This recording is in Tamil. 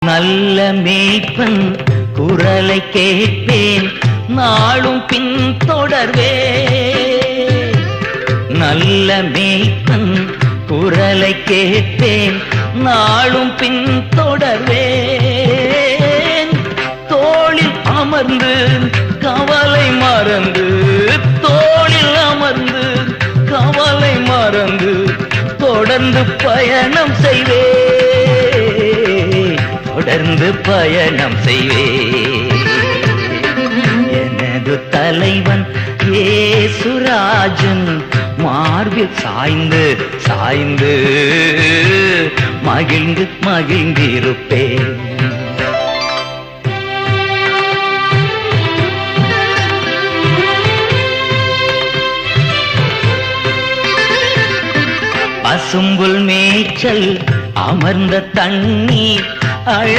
நல்ல மேய்ப்பன் குரலை கேட்பேன், நாளும் பின் தொடர்வேன். நல்ல மேய்ப்பன் குரலை கேட்பேன், நாளும் பின் தொடர்வேன். தோளில் அமர்ந்து கவலை மறந்து, தோளில் அமர்ந்து கவலை மறந்து தொடர்ந்து பயணம் செய்வேன், தொடர்ந்து பயணம் செய்வேன். எனது தலைவன் இயேசுராஜன் மார்பில் சாய்ந்து சாய்ந்து மகிழ்ந்து மகிழ்ந்திருப்பேன். பசும்புல் மேய்ச்சல் அமர்ந்த தண்ணீர்